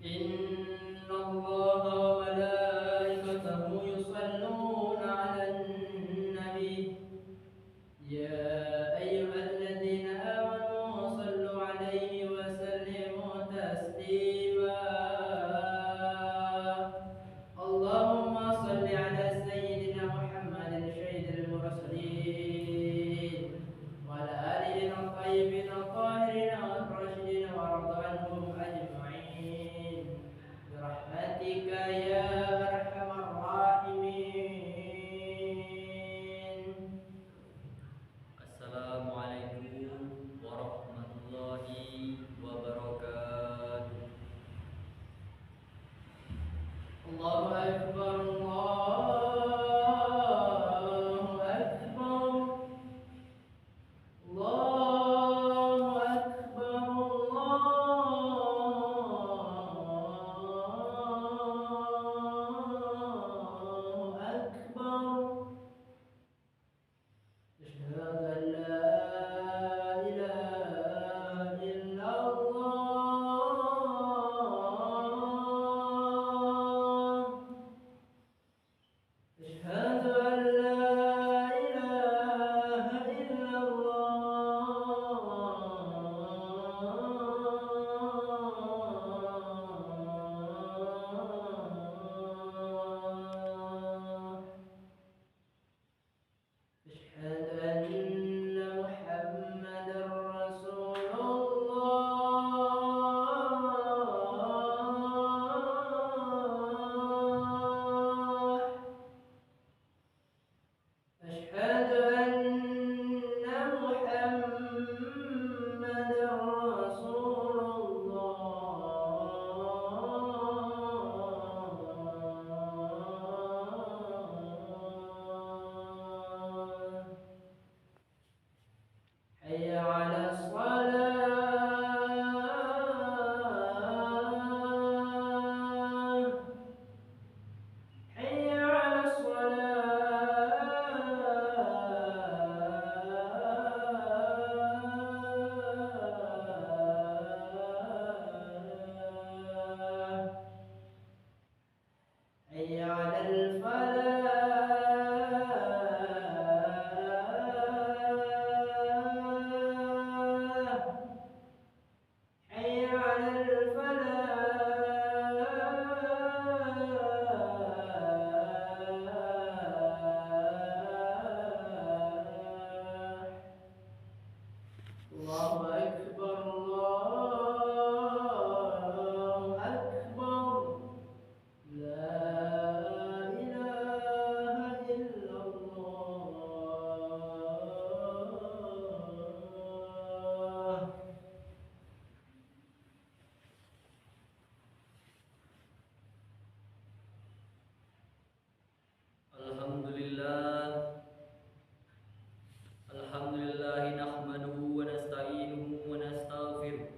إن الله وملائكته يصلون على النبي يا أيها الذين آمنوا صلوا عليه وسلموا تسليما اللهم صل على سيدنا محمد سيد المرسلين وعلى آله الطيبين الطاهرين والراشدين وارض عنهم أجمعين برحمتك يا أرحم الراحمين. Assalamualaikum warahmatullahi wabarakatuh. Allahu Akbar, Allahu Akbar, Allahu Akbar. Asyhadu an la ilaha illallah. أشهد أن لا إله إلا الله. أشهد أن محمدا رسول الله. أشهد أن محمدا رسول الله. حي على الصلاة. حي على الصلاة. حي على الفلاح. حي على الفلاح. الله أكبر، الله أكبر. لا إله إلا الله. Alhamdulillah nahmaduhu wa nasta'inuhu wa nastaghfiruh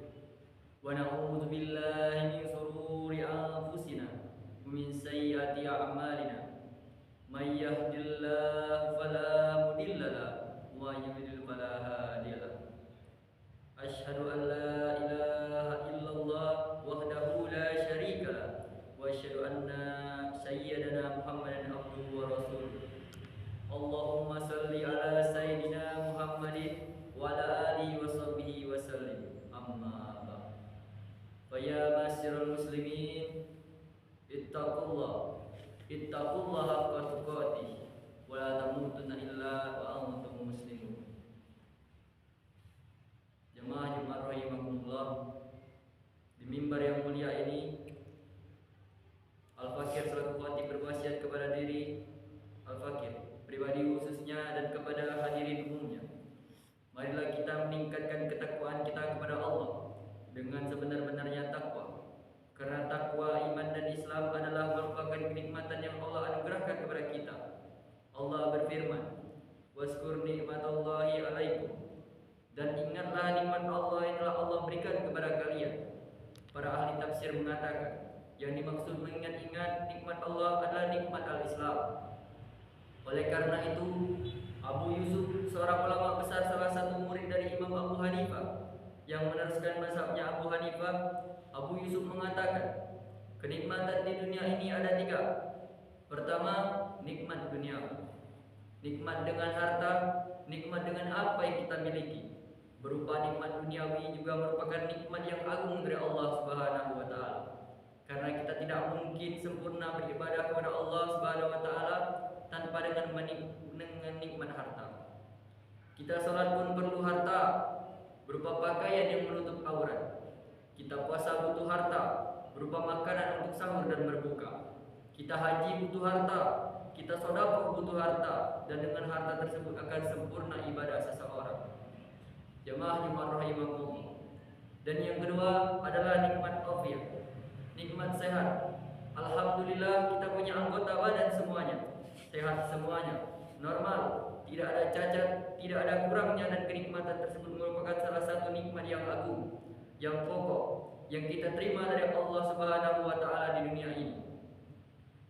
wa na'udzu billahi min shururi anfusina wa min sayyiati a'malina. May yahdihillahu fala mudilla lahu wa may yudlil fala hadiya lahu. Asyhadu an la ilaha illallah wahdahu la syarika lahu wa asyhadu anna sayyidana Muhammadan abduhu wa rasuluh. Allahumma salli ala sayyidina Muhammadin wa ala alihi wa sahbihi wa sallim. Amma ba'd. Fa ya ma'syiral muslimin, ittaqullah haqqa tuqatih wa la tamutunna illa wa antum muslimun. Jemaah rahimakumullah, di mimbar yang mulia ini Al-Fakir selaku khatib berwasiat kepada diri Al-Fakir pribadi khususnya dan kepada hadirin umumnya. Marilah kita meningkatkan ketakwaan kita kepada Allah dengan sebenar-benarnya takwa. Karena takwa, iman dan Islam adalah merupakan kenikmatan yang Allah anugerahkan kepada kita. Allah berfirman, "Waskur nikmatallahi alaikum." Dan ingatlah nikmat Allah yang telah Allah berikan kepada kalian. Para ahli tafsir mengatakan, yang dimaksud mengingat-ingat nikmat Allah adalah nikmat al-Islam. Oleh karena itu, Abu Yusuf, seorang ulama besar salah satu murid dari Imam Abu Hanifah yang meneruskan mazhabnya Abu Hanifah, Abu Yusuf mengatakan, Kenikmatan di dunia ini ada 3. Pertama, nikmat dunia. Nikmat dengan harta, nikmat dengan apa yang kita miliki. Berupa nikmat duniawi juga merupakan nikmat yang agung dari Allah Subhanahu wa taala. Karena kita tidak mungkin sempurna beribadah kepada Allah Subhanahu wa taala tanpa dengan nikmat harta. Kita salat pun perlu harta, berupa pakaian yang menutup aurat. Kita puasa butuh harta, berupa makanan untuk sahur dan berbuka. Kita haji butuh harta, kita sedekah butuh harta, dan dengan harta tersebut akan sempurna ibadah seseorang. Jemaah rahimakumullah. Dan yang kedua adalah nikmat afiat, nikmat sehat. Alhamdulillah kita punya anggota badan semuanya sehat, semuanya normal, tidak ada cacat, tidak ada kurangnya, dan kenikmatan tersebut merupakan salah satu nikmat yang agung, yang pokok, yang kita terima dari Allah Subhanahu wa taala di dunia ini.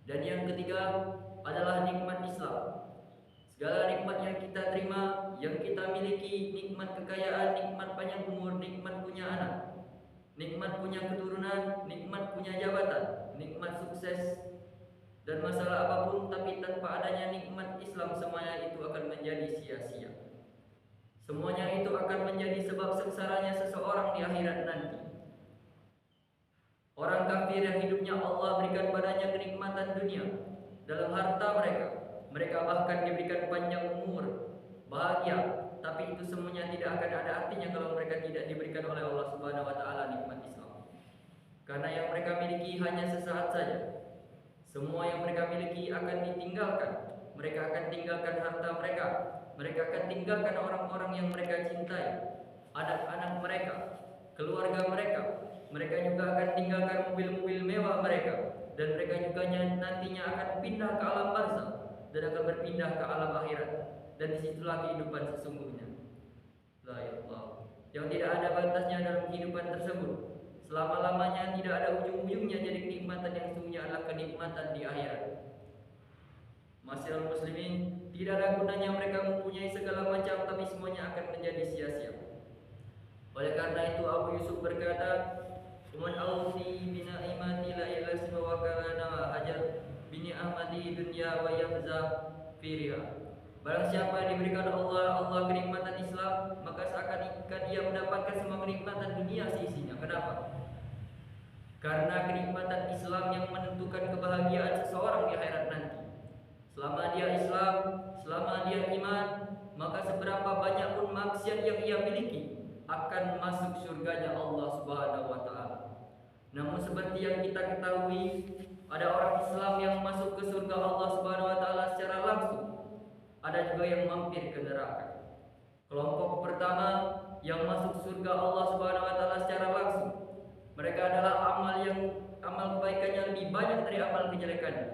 Dan yang ketiga adalah nikmat Islam. Segala nikmat yang kita terima, yang kita miliki, nikmat kekayaan, nikmat panjang umur, nikmat punya anak, nikmat punya keturunan, nikmat punya jabatan, nikmat sukses, dan masalah apapun, tapi tanpa adanya nikmat Islam, semuanya itu akan menjadi sia-sia. Semuanya itu akan menjadi sebab sengsaranya seseorang di akhirat nanti. Orang kafir yang hidupnya Allah berikan padanya kenikmatan dunia dalam harta mereka. Mereka bahkan diberikan panjang umur, bahagia, tapi itu semuanya tidak akan ada artinya kalau mereka tidak diberikan oleh Allah Subhanahu wa taala nikmat Islam. Karena yang mereka miliki hanya sesaat saja. Semua yang mereka miliki akan ditinggalkan. Mereka akan tinggalkan harta mereka. Mereka akan tinggalkan orang-orang yang mereka cintai, anak-anak mereka, keluarga mereka. Mereka juga akan tinggalkan mobil-mobil mewah mereka. Dan mereka juga nantinya akan pindah ke alam barzakh dan akan berpindah ke alam akhirat. Dan disitulah kehidupan sesungguhnya. La ilallah. Yang tidak ada batasnya dalam kehidupan tersebut. Selama-lamanya tidak ada ujung-ujungnya, jadi kenikmatan yang sesungguhnya adalah kenikmatan di akhirat. Masyiral muslimin, tidak ada gunanya mereka mempunyai segala macam, tapi semuanya akan menjadi sia-sia. Oleh karena itu Abu Yusuf berkata, "Man awsi bina imati la ilaha wa kana hajar bini ahmadi dunya wa yahza firiha." Barang siapa yang diberikan Allah kenikmatan Islam, maka seakan-akan ia mendapatkan semua kenikmatan dunia seisinya. Kenapa? Karena kenikmatan Islam yang menentukan kebahagiaan seseorang di akhirat nanti. Selama dia Islam, selama dia iman, maka seberapa banyak pun maksiat yang ia miliki akan masuk surganya Allah Subhanahu wa taala. Namun seperti yang kita ketahui, ada orang Islam yang masuk ke surga Allah Subhanahu wa taala secara langsung. Ada juga yang mampir ke neraka. Kelompok pertama yang masuk surga Allah Subhanahu wa taala secara langsung, mereka adalah amal kebaikannya lebih banyak dari amal kejelekannya.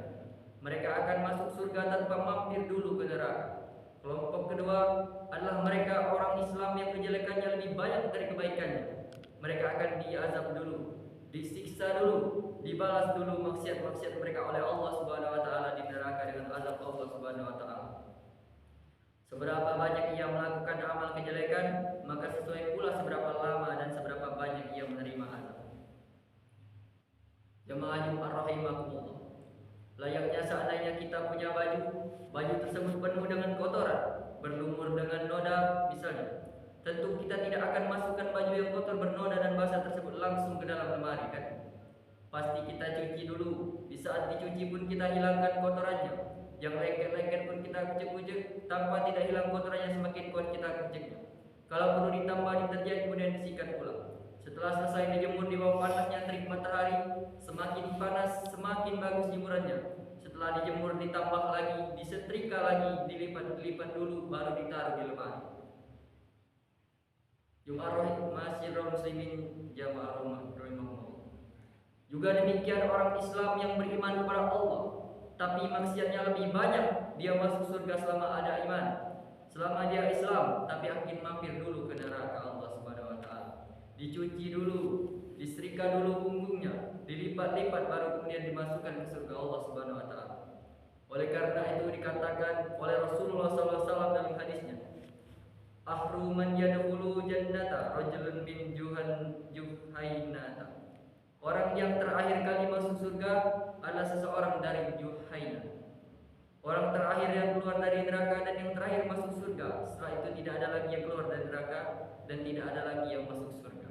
Mereka akan masuk surga tanpa mampir dulu ke neraka. Kelompok kedua adalah mereka orang Islam yang kejelekannya lebih banyak dari kebaikannya. Mereka akan diazab dulu, disiksa dulu, dibalas dulu maksiat-maksiat mereka oleh Allah Subhanahu wa taala di neraka dengan azab Allah Subhanahu wa taala. Seberapa banyak ia melakukan amal kejelekan, maka sesuai pula seberapa lama dan seberapa banyak ia menerima azab. Jemaah rahimakumullah. Layaknya seandainya kita punya baju tersebut penuh dengan kotoran, berlumur dengan noda misalnya. Tentu kita tidak akan masukkan baju yang kotor, bernoda dan basah tersebut langsung ke dalam lemari, kan? Pasti kita cuci dulu. Di saat dicuci pun kita hilangkan kotorannya. Yang lengket-lengket pun kita kucek-kucek, tanpa tidak hilang kotorannya, semakin kuat kita kuceknya. Kalau perlu ditambah deterjen kemudian disikat pula. Setelah selesai dijemur di bawah panasnya terik matahari, semakin panas semakin bagus jemurannya. Setelah dijemur ditambah lagi, disetrika lagi, dilipat dulu, baru ditaruh di lemari. Jum'ah masyiral muslimin jamaah rahimahumullah. Juga demikian orang Islam yang beriman kepada Allah, tapi maksiatnya lebih banyak, dia masuk surga selama ada iman. Selama dia Islam, tapi akan mampir dulu ke neraka Allah Subhanahu wa taala. Dicuci dulu, disetrika dulu punggungnya, dilipat-lipat, baru kemudian dimasukkan ke surga Allah Subhanahu wa taala. Oleh karena itu dikatakan oleh Rasulullah SAW dalam hadisnya, "Ahru man yadkhulu jannata rajulun min juhainata." Orang yang terakhir kali masuk surga adalah seseorang dari Juhaina. Orang terakhir yang keluar dari neraka dan yang terakhir masuk surga. Setelah itu tidak ada lagi yang keluar dari neraka dan tidak ada lagi yang masuk surga.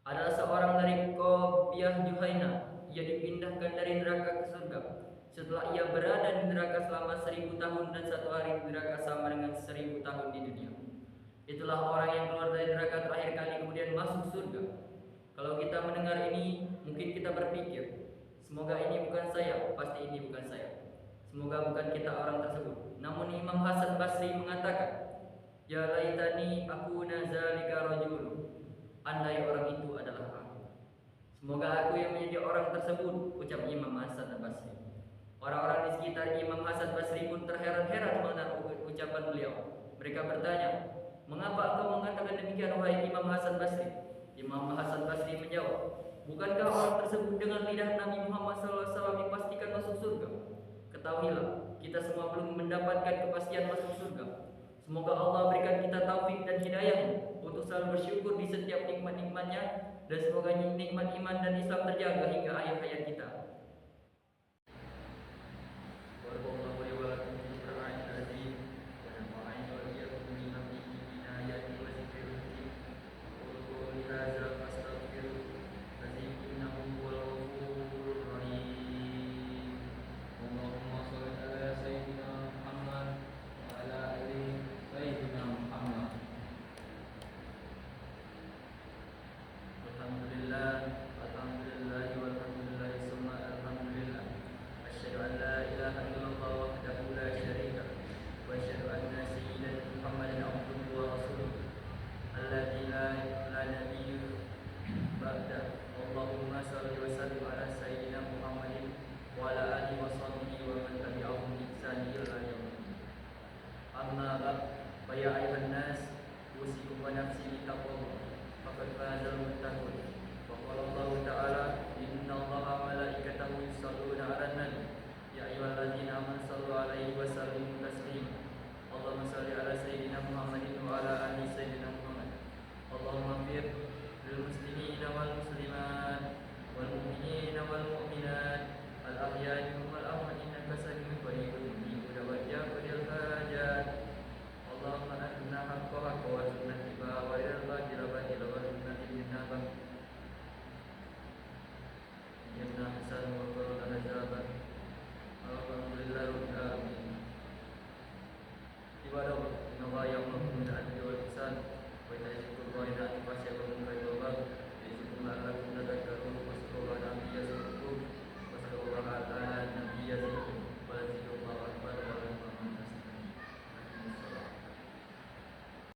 Adalah seorang dari Qabiah Juhaina. Ia dipindahkan dari neraka ke surga. Setelah ia berada di neraka selama 1000 tahun dan 1 hari di neraka sama dengan 1000 tahun di dunia. Itulah orang yang keluar dari neraka terakhir kali kemudian masuk surga. Kalau kita mendengar ini, mungkin kita berpikir, semoga ini bukan saya, pasti ini bukan saya. Semoga bukan kita orang tersebut. Namun Imam Hasan Basri mengatakan, ya laitani akuna zalika rajul. Andai orang itu adalah aku. Semoga aku yang menjadi orang tersebut, ucap Imam Hasan Basri. Orang-orang di sekitar Imam Hasan Basri pun terheran-heran mengenal ucapan beliau. Mereka bertanya, mengapa engkau mengatakan demikian wahai Imam Hasan Basri? Imam Hasan Basri menjawab, bukankah orang tersebut dengan lidah Nabi Muhammad SAW dipastikan masuk surga? Ketahuilah, kita semua belum mendapatkan kepastian masuk surga. Semoga Allah berikan kita taufik dan hidayah untuk selalu bersyukur di setiap nikmat-nikmatnya, dan semoga nikmat iman dan Islam terjaga hingga akhir hayat kita. Ibadah, yang menghadiri wal ihsan, wa ila dzikrillah ila